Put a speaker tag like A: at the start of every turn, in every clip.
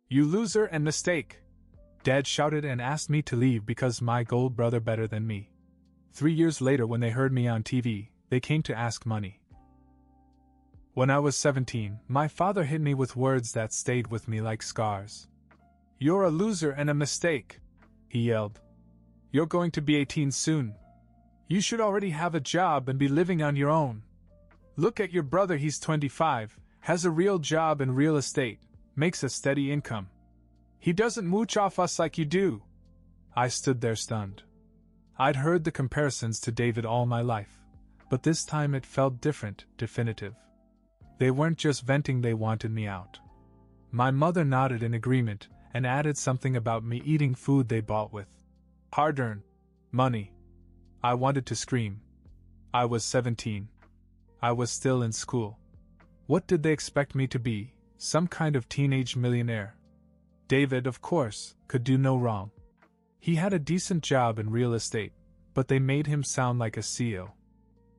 A: You loser and mistake! Dad shouted and asked me to leave because my gold brother better than me. 3 years later, when they heard me on TV, they came to ask money. When I was 17, my father hit me with words that stayed with me like scars. You're a loser and a mistake, he yelled. You're going to be 18 soon. You should already have a job and be living on your own. Look at your brother, he's 25, has a real job in real estate, makes a steady income. He doesn't mooch off us like you do. I stood there stunned. I'd heard the comparisons to David all my life, but this time it felt different, definitive. They weren't just venting, they wanted me out. My mother nodded in agreement and added something about me eating food they bought with hard-earned money. I wanted to scream. I was 17. I was still in school. What did they expect me to be? Some kind of teenage millionaire? David, of course, could do no wrong. He had a decent job in real estate, but they made him sound like a CEO.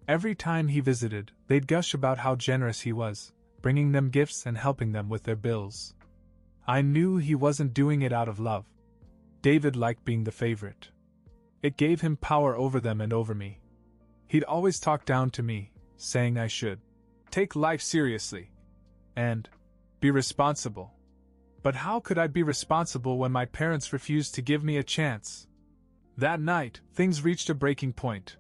A: Every time he visited, they'd gush about how generous he was, bringing them gifts and helping them with their bills. I knew he wasn't doing it out of love. David liked being the favorite. It gave him power over them and over me. He'd always talk down to me, saying I should take life seriously and be responsible. But how could I be responsible when my parents refused to give me a chance? That night, things reached a breaking point.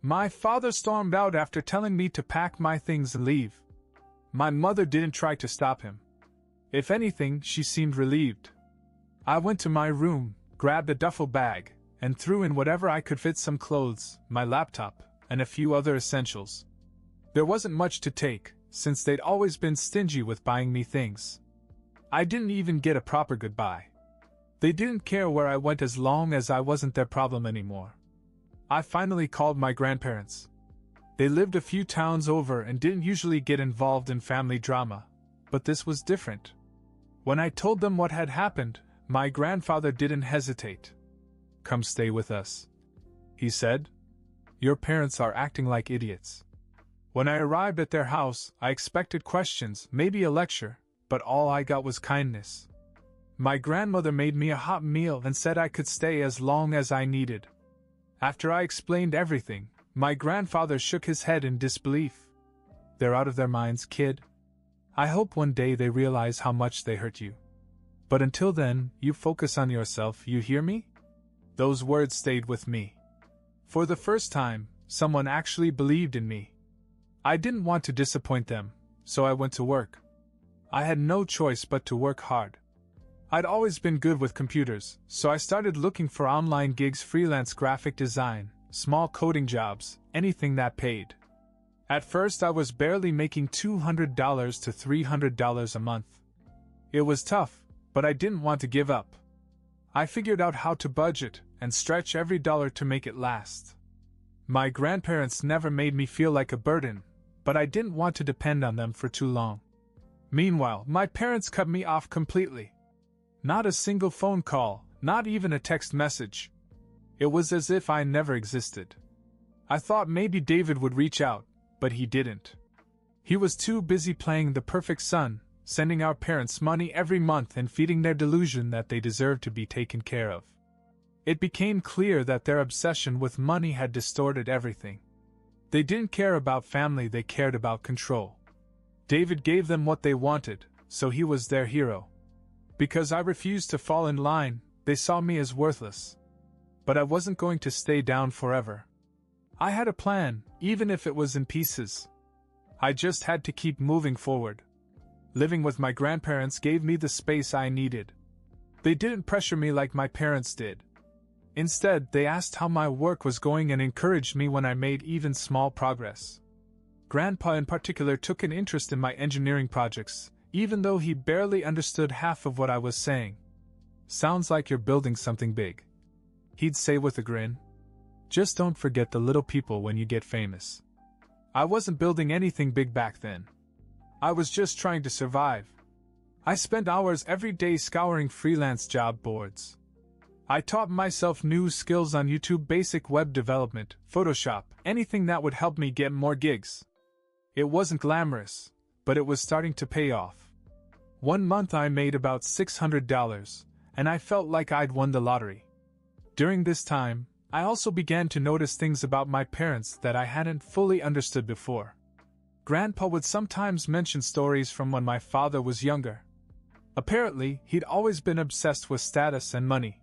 A: My father stormed out after telling me to pack my things and leave. My mother didn't try to stop him. If anything, she seemed relieved. I went to my room, grabbed a duffel bag, and threw in whatever I could fit: some clothes, my laptop, and a few other essentials. There wasn't much to take, since they'd always been stingy with buying me things. I didn't even get a proper goodbye. They didn't care where I went as long as I wasn't their problem anymore. I finally called my grandparents. They lived a few towns over and didn't usually get involved in family drama, but this was different. When I told them what had happened, my grandfather didn't hesitate. Come stay with us, he said. Your parents are acting like idiots. When I arrived at their house, I expected questions, maybe a lecture, but all I got was kindness. My grandmother made me a hot meal and said I could stay as long as I needed. After I explained everything, my grandfather shook his head in disbelief. They're out of their minds, kid. I hope one day they realize how much they hurt you. But until then, you focus on yourself, you hear me? Those words stayed with me. For the first time, someone actually believed in me. I didn't want to disappoint them, so I went to work. I had no choice but to work hard. I'd always been good with computers, so I started looking for online gigs, freelance graphic design, small coding jobs, anything that paid. At first I was barely making $200 to $300 a month. It was tough, but I didn't want to give up. I figured out how to budget and stretch every dollar to make it last. My grandparents never made me feel like a burden, but I didn't want to depend on them for too long. Meanwhile, my parents cut me off completely. Not a single phone call, not even a text message. It was as if I never existed. I thought maybe David would reach out, but he didn't. He was too busy playing the perfect son, sending our parents money every month and feeding their delusion that they deserved to be taken care of. It became clear that their obsession with money had distorted everything. They didn't care about family, they cared about control. David gave them what they wanted, so he was their hero. Because I refused to fall in line, they saw me as worthless. But I wasn't going to stay down forever. I had a plan, even if it was in pieces. I just had to keep moving forward. Living with my grandparents gave me the space I needed. They didn't pressure me like my parents did. Instead, they asked how my work was going and encouraged me when I made even small progress. Grandpa in particular took an interest in my engineering projects, even though he barely understood half of what I was saying. Sounds like you're building something big, he'd say with a grin. Just don't forget the little people when you get famous. I wasn't building anything big back then. I was just trying to survive. I spent hours every day scouring freelance job boards. I taught myself new skills on YouTube, basic web development, Photoshop, anything that would help me get more gigs. It wasn't glamorous, but it was starting to pay off. One month I made about $600, and I felt like I'd won the lottery. During this time, I also began to notice things about my parents that I hadn't fully understood before. Grandpa would sometimes mention stories from when my father was younger. Apparently, he'd always been obsessed with status and money.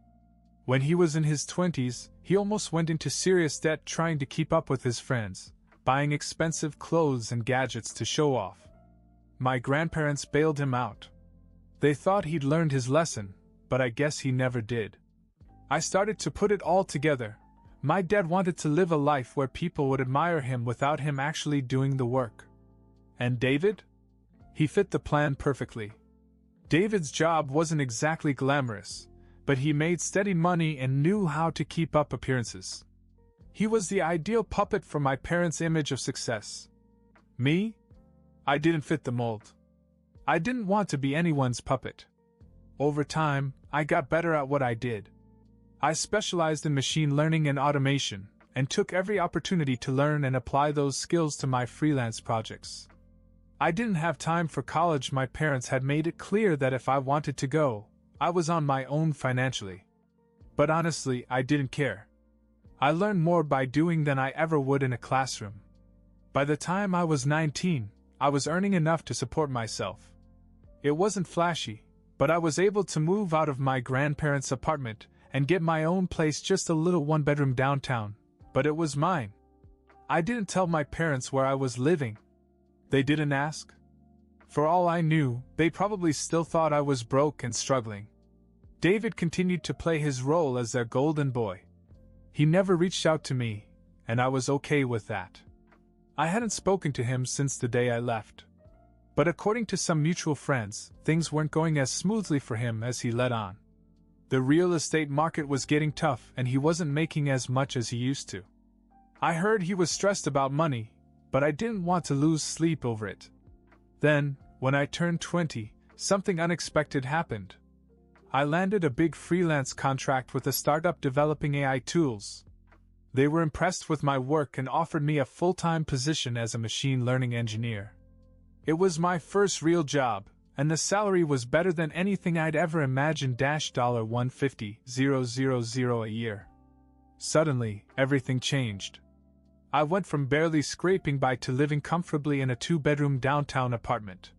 A: When he was in his 20s, he almost went into serious debt trying to keep up with his friends, buying expensive clothes and gadgets to show off. My grandparents bailed him out. They thought he'd learned his lesson, but I guess he never did. I started to put it all together. My dad wanted to live a life where people would admire him without him actually doing the work. And David? He fit the plan perfectly. David's job wasn't exactly glamorous, but he made steady money and knew how to keep up appearances. He was the ideal puppet for my parents' image of success. Me? I didn't fit the mold. I didn't want to be anyone's puppet. Over time, I got better at what I did. I specialized in machine learning and automation, and took every opportunity to learn and apply those skills to my freelance projects. I didn't have time for college. My parents had made it clear that if I wanted to go, I was on my own financially. But honestly, I didn't care. I learned more by doing than I ever would in a classroom. By the time I was 19, I was earning enough to support myself. It wasn't flashy, but I was able to move out of my grandparents' apartment and get my own place, just a little one-bedroom downtown, but it was mine. I didn't tell my parents where I was living. They didn't ask. For all I knew, they probably still thought I was broke and struggling. David continued to play his role as their golden boy. He never reached out to me, and I was okay with that. I hadn't spoken to him since the day I left. But according to some mutual friends, things weren't going as smoothly for him as he let on. The real estate market was getting tough and he wasn't making as much as he used to. I heard he was stressed about money, but I didn't want to lose sleep over it. Then, when I turned 20, something unexpected happened. I landed a big freelance contract with a startup developing AI tools. They were impressed with my work and offered me a full-time position as a machine learning engineer. It was my first real job, and the salary was better than anything I'd ever imagined. $150,000 a year. Suddenly, everything changed. I went from barely scraping by to living comfortably in a 2-bedroom downtown apartment.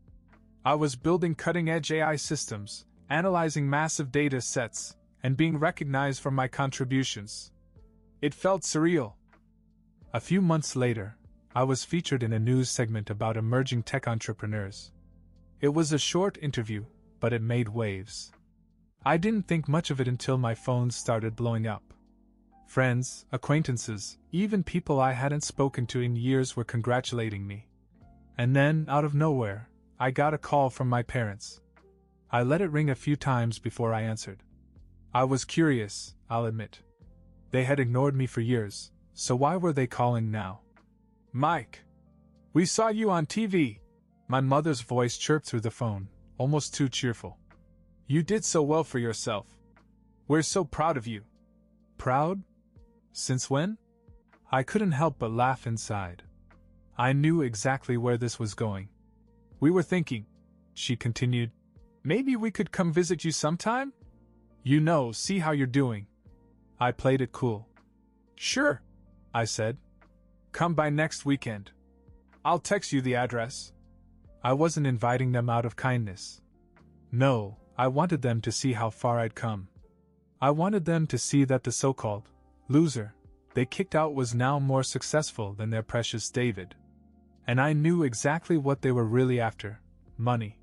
A: I was building cutting-edge AI systems, analyzing massive data sets, and being recognized for my contributions. It felt surreal. A few months later, I was featured in a news segment about emerging tech entrepreneurs. It was a short interview, but it made waves. I didn't think much of it until my phone started blowing up. Friends, acquaintances, even people I hadn't spoken to in years were congratulating me. And then, out of nowhere, I got a call from my parents. I let it ring a few times before I answered. I was curious, I'll admit. They had ignored me for years, so why were they calling now? "Mike, we saw you on TV." My mother's voice chirped through the phone, almost too cheerful. "You did so well for yourself. We're so proud of you." Proud? Since when? I couldn't help but laugh inside. I knew exactly where this was going. "We were thinking," she continued, "maybe we could come visit you sometime? See how you're doing." I played it cool. "Sure," I said. "Come by next weekend. I'll text you the address." I wasn't inviting them out of kindness. No, I wanted them to see how far I'd come. I wanted them to see that the so-called loser they kicked out was now more successful than their precious David. And I knew exactly what they were really after: money.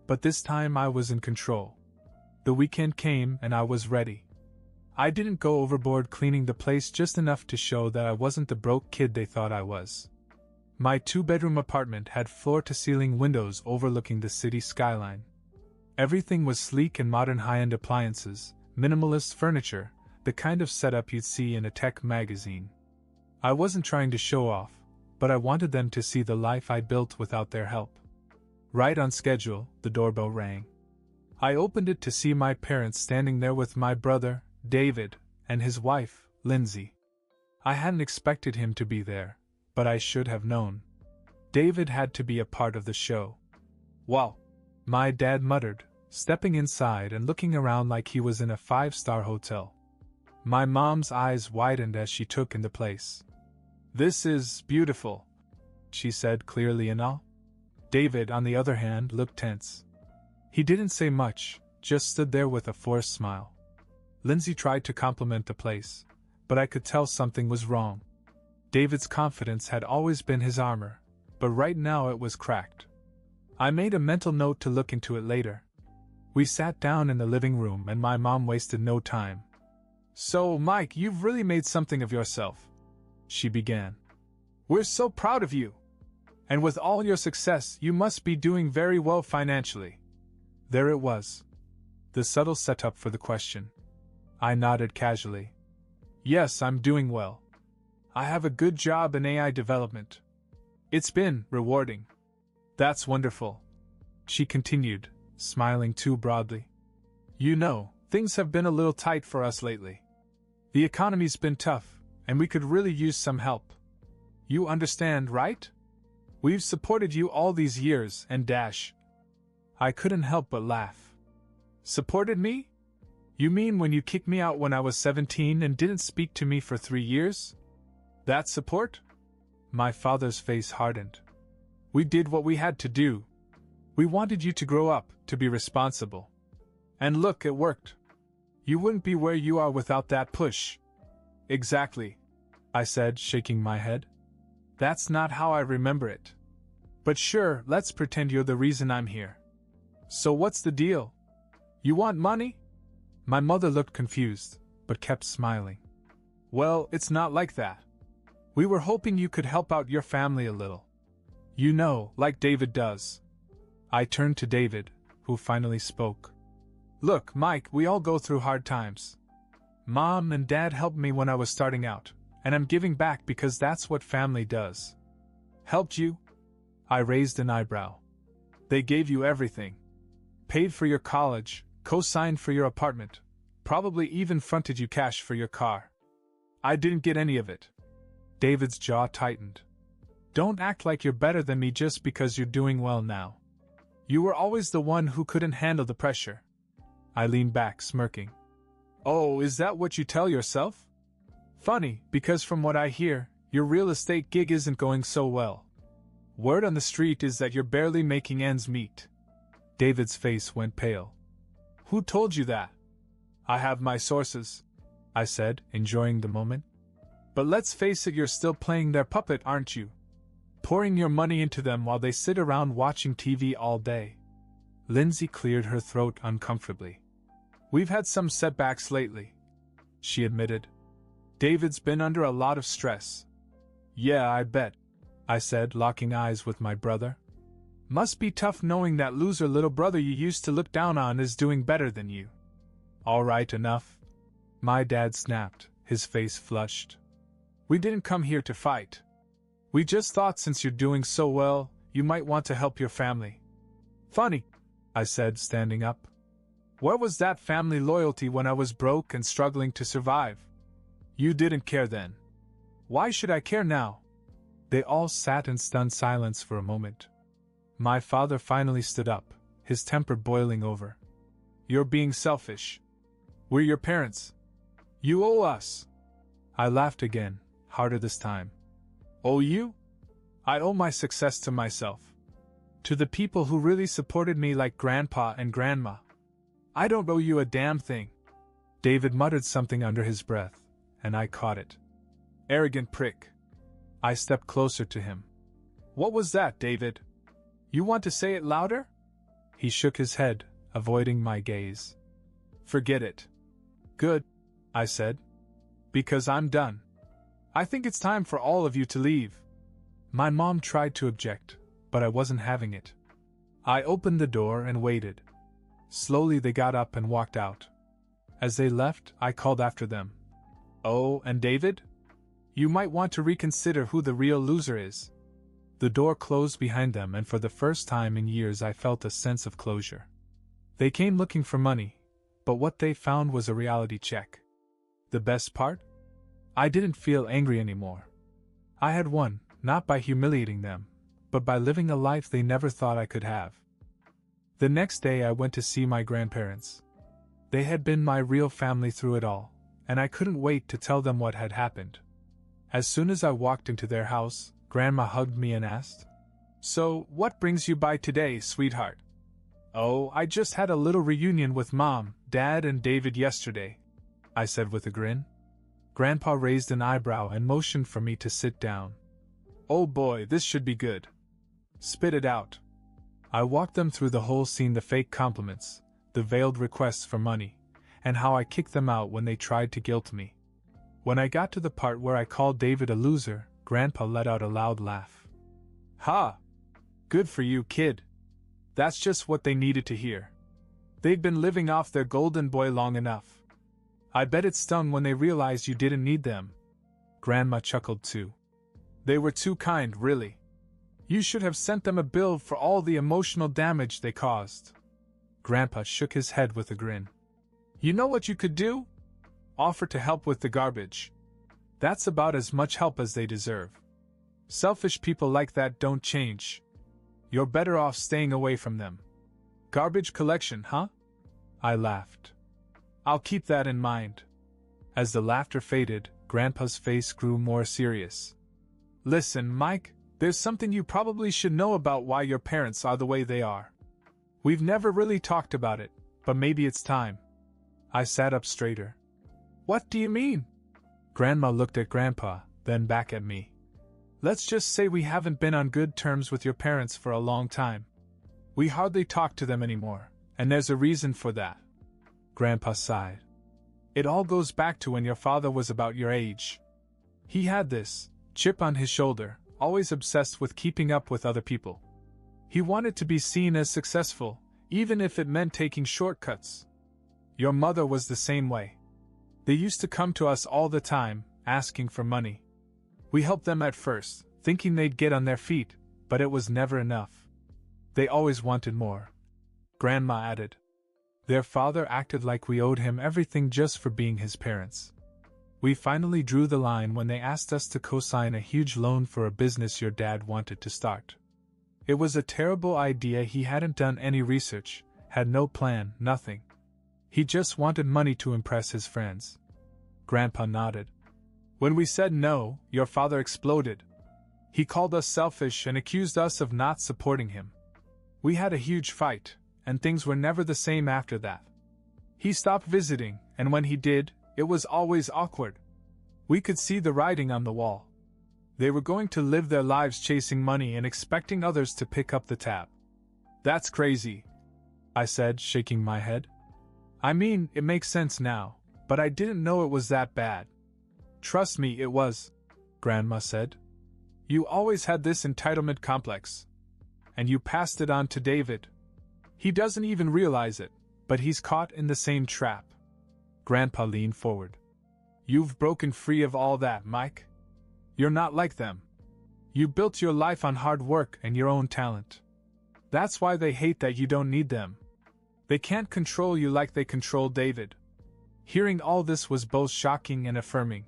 A: But this time I was in control. The weekend came and I was ready. I didn't go overboard cleaning the place, just enough to show that I wasn't the broke kid they thought I was. My 2-bedroom apartment had floor-to-ceiling windows overlooking the city skyline. Everything was sleek and modern, high-end appliances, minimalist furniture, the kind of setup you'd see in a tech magazine. I wasn't trying to show off, but I wanted them to see the life I built without their help. Right on schedule, the doorbell rang. I opened it to see my parents standing there with my brother, David, and his wife, Lindsay. I hadn't expected him to be there, but I should have known. David had to be a part of the show. "Well, My dad muttered, stepping inside and looking around like he was in a five-star hotel. My mom's eyes widened as she took in the place. "This is beautiful," she said clearly in awe. David, on the other hand, looked tense. He didn't say much, just stood there with a forced smile. Lindsay tried to compliment the place, but I could tell something was wrong. David's confidence had always been his armor, but right now it was cracked. I made a mental note to look into it later. We sat down in the living room and my mom wasted no time. "So, Mike, you've really made something of yourself," she began. "We're so proud of you. And with all your success, you must be doing very well financially." There it was. The subtle setup for the question. I nodded casually. "Yes, I'm doing well. I have a good job in AI development. It's been rewarding." "That's wonderful," she continued, smiling too broadly. "You know, things have been a little tight for us lately. The economy's been tough, and we could really use some help. You understand, right? We've supported you all these years and dash." I couldn't help but laugh. "Supported me? You mean when you kicked me out when I was 17 and didn't speak to me for 3 years? That support?" My father's face hardened. "We did what we had to do. We wanted you to grow up, to be responsible. And look, it worked. You wouldn't be where you are without that push." "Exactly," I said, shaking my head. "That's not how I remember it. But sure, let's pretend you're the reason I'm here. So what's the deal? You want money?" My mother looked confused, but kept smiling. "Well, it's not like that. We were hoping you could help out your family a little. You know, like David does." I turned to David, who finally spoke. "Look, Mike, we all go through hard times. Mom and Dad helped me when I was starting out, and I'm giving back because that's what family does." "Helped you?" I raised an eyebrow. "They gave you everything. Paid for your college, co-signed for your apartment, probably even fronted you cash for your car. I didn't get any of it." David's jaw tightened. "Don't act like you're better than me just because you're doing well now. You were always the one who couldn't handle the pressure." I leaned back, smirking. "Oh, is that what you tell yourself? Funny, because from what I hear, your real estate gig isn't going so well. Word on the street is that you're barely making ends meet." David's face went pale. "Who told you that?" "I have my sources," I said, enjoying the moment. "But let's face it, you're still playing their puppet, aren't you? Pouring your money into them while they sit around watching TV all day." Lindsay cleared her throat uncomfortably. "We've had some setbacks lately," she admitted. "David's been under a lot of stress." "Yeah, I bet," I said, locking eyes with my brother. "Must be tough knowing that loser little brother you used to look down on is doing better than you." "All right, enough," my dad snapped, his face flushed. "We didn't come here to fight. We just thought since you're doing so well, you might want to help your family." "Funny," I said, standing up. "Where was that family loyalty when I was broke and struggling to survive? You didn't care then. Why should I care now?" They all sat in stunned silence for a moment. My father finally stood up, his temper boiling over. "You're being selfish. We're your parents. You owe us." I laughed again, harder this time. "Owe you? I owe my success to myself. To the people who really supported me like Grandpa and Grandma. I don't owe you a damn thing." David muttered something under his breath, and I caught it. "Arrogant prick." I stepped closer to him. "What was that, David? You want to say it louder?" He shook his head, avoiding my gaze. "Forget it." "Good," I said. "Because I'm done. I think it's time for all of you to leave." My mom tried to object, but I wasn't having it. I opened the door and waited. Slowly they got up and walked out. As they left, I called after them. "Oh, and David? You might want to reconsider who the real loser is." The door closed behind them, and for the first time in years I felt a sense of closure. They came looking for money, but what they found was a reality check. The best part? I didn't feel angry anymore. I had won, not by humiliating them, but by living a life they never thought I could have. The next day I went to see my grandparents. They had been my real family through it all, and I couldn't wait to tell them what had happened. As soon as I walked into their house, Grandma hugged me and asked, "So, what brings you by today, sweetheart?" "Oh, I just had a little reunion with Mom, Dad, and David yesterday," I said with a grin. Grandpa raised an eyebrow and motioned for me to sit down. "Oh boy, this should be good. Spit it out." I walked them through the whole scene, the fake compliments, the veiled requests for money, and how I kicked them out when they tried to guilt me. When I got to the part where I called David a loser, Grandpa let out a loud laugh. "Ha! Good for you, kid. That's just what they needed to hear. They'd been living off their golden boy long enough. I bet it stung when they realized you didn't need them." Grandma chuckled too. "They were too kind, really. You should have sent them a bill for all the emotional damage they caused." Grandpa shook his head with a grin. "You know what you could do? Offer to help with the garbage. That's about as much help as they deserve. Selfish people like that don't change. You're better off staying away from them." "Garbage collection, huh?" I laughed. "I'll keep that in mind." As the laughter faded, Grandpa's face grew more serious. "Listen, Mike, there's something you probably should know about why your parents are the way they are. We've never really talked about it, but maybe it's time." I sat up straighter. "What do you mean?" Grandma looked at Grandpa, then back at me. "Let's just say we haven't been on good terms with your parents for a long time. We hardly talk to them anymore, and there's a reason for that." Grandpa sighed. "It all goes back to when your father was about your age. He had this chip on his shoulder, always obsessed with keeping up with other people. He wanted to be seen as successful, even if it meant taking shortcuts. Your mother was the same way. They used to come to us all the time, asking for money. We helped them at first, thinking they'd get on their feet, but it was never enough. They always wanted more." Grandma added. "Their father acted like we owed him everything just for being his parents. We finally drew the line when they asked us to co-sign a huge loan for a business your dad wanted to start. It was a terrible idea. He hadn't done any research, had no plan, nothing. He just wanted money to impress his friends." Grandpa nodded. "When we said no, your father exploded. He called us selfish and accused us of not supporting him. We had a huge fight, and things were never the same after that. He stopped visiting, and when he did, it was always awkward. We could see the writing on the wall. They were going to live their lives chasing money and expecting others to pick up the tab." "That's crazy," I said, shaking my head. "I mean, it makes sense now, but I didn't know it was that bad." "Trust me, it was," Grandma said. "You always had this entitlement complex. And you passed it on to David. He doesn't even realize it, but he's caught in the same trap." Grandpa leaned forward. "You've broken free of all that, Mike. You're not like them. You built your life on hard work and your own talent. That's why they hate that you don't need them. They can't control you like they controlled David." Hearing all this was both shocking and affirming.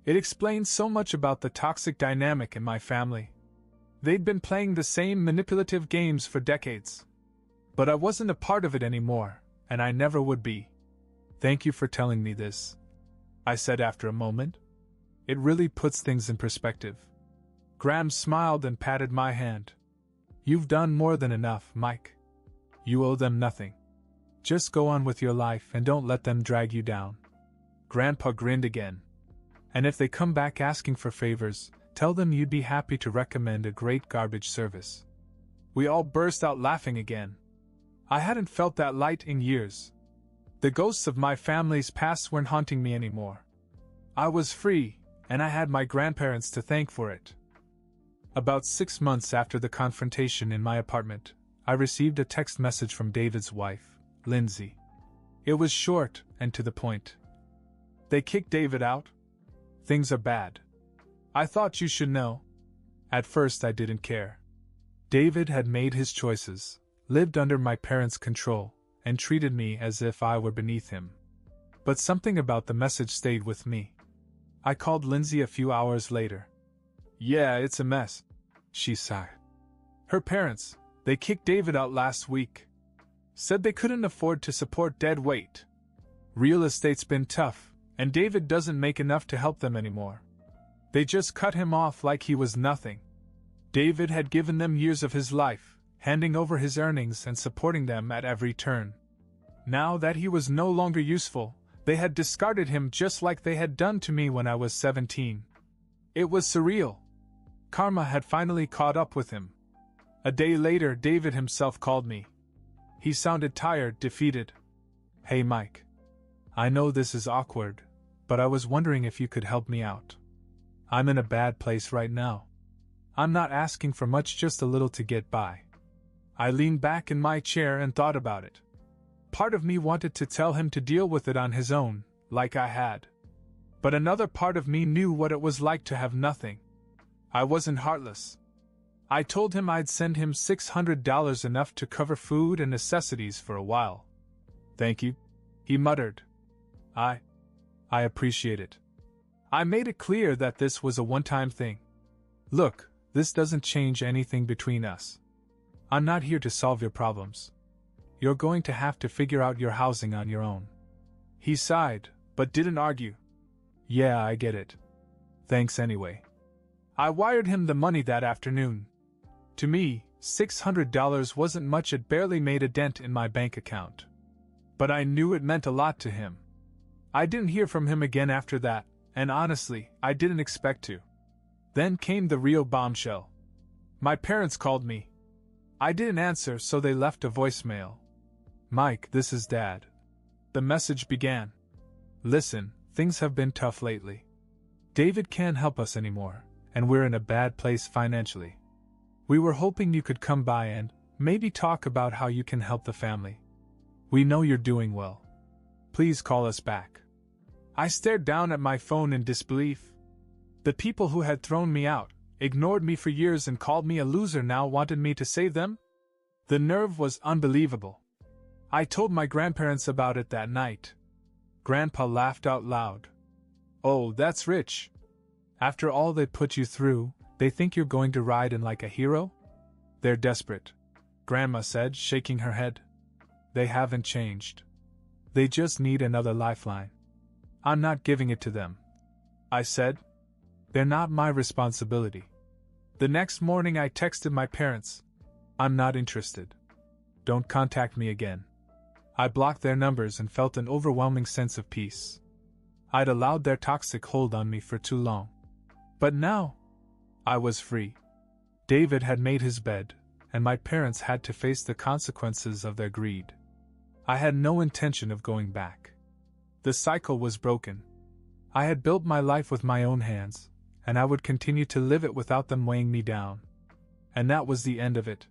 A: It explained so much about the toxic dynamic in my family. They'd been playing the same manipulative games for decades. But I wasn't a part of it anymore, and I never would be. "Thank you for telling me this," I said after a moment. "It really puts things in perspective." Graham smiled and patted my hand. "You've done more than enough, Mike. You owe them nothing. Just go on with your life and don't let them drag you down." Grandpa grinned again. "And if they come back asking for favors, tell them you'd be happy to recommend a great garbage service." We all burst out laughing again. I hadn't felt that light in years. The ghosts of my family's past weren't haunting me anymore. I was free, and I had my grandparents to thank for it. About 6 months after the confrontation in my apartment, I received a text message from David's wife, Lindsay. It was short and to the point. "They kicked David out. Things are bad. I thought you should know." At first I didn't care. David had made his choices, lived under my parents' control, and treated me as if I were beneath him. But something about the message stayed with me. I called Lindsay a few hours later. "Yeah, it's a mess," she sighed. "Her parents, they kicked David out last week. Said they couldn't afford to support dead weight. Real estate's been tough, and David doesn't make enough to help them anymore. They just cut him off like he was nothing. David had given them years of his life, handing over his earnings and supporting them at every turn. Now that he was no longer useful, they had discarded him just like they had done to me when I was 17. It was surreal. Karma had finally caught up with him. A day later, David himself called me. He sounded tired, defeated. "Hey Mike. I know this is awkward, but I was wondering if you could help me out. I'm in a bad place right now. I'm not asking for much, just a little to get by." I leaned back in my chair and thought about it. Part of me wanted to tell him to deal with it on his own, like I had. But another part of me knew what it was like to have nothing. I wasn't heartless. I told him I'd send him $600, enough to cover food and necessities for a while. "Thank you," he muttered. I appreciate it." I made it clear that this was a one-time thing. "Look, this doesn't change anything between us. I'm not here to solve your problems. You're going to have to figure out your housing on your own." He sighed, but didn't argue. "Yeah, I get it. Thanks anyway." I wired him the money that afternoon. To me, $600 wasn't much, it barely made a dent in my bank account. But I knew it meant a lot to him. I didn't hear from him again after that, and honestly, I didn't expect to. Then came the real bombshell. My parents called me. I didn't answer, so they left a voicemail. "Mike, this is Dad." The message began. "Listen, things have been tough lately. David can't help us anymore, and we're in a bad place financially. We were hoping you could come by and maybe talk about how you can help the family. We know you're doing well. Please call us back." I stared down at my phone in disbelief. The people who had thrown me out, ignored me for years and called me a loser now wanted me to save them? The nerve was unbelievable. I told my grandparents about it that night. Grandpa laughed out loud. "Oh, that's rich. After all they put you through, they think you're going to ride in like a hero?" "They're desperate," Grandma said, shaking her head. "They haven't changed. They just need another lifeline. I'm not giving it to them," I said. "They're not my responsibility." The next morning I texted my parents. "I'm not interested. Don't contact me again." I blocked their numbers and felt an overwhelming sense of peace. I'd allowed their toxic hold on me for too long. But now, I was free. David had made his bed, and my parents had to face the consequences of their greed. I had no intention of going back. The cycle was broken. I had built my life with my own hands, and I would continue to live it without them weighing me down. And that was the end of it.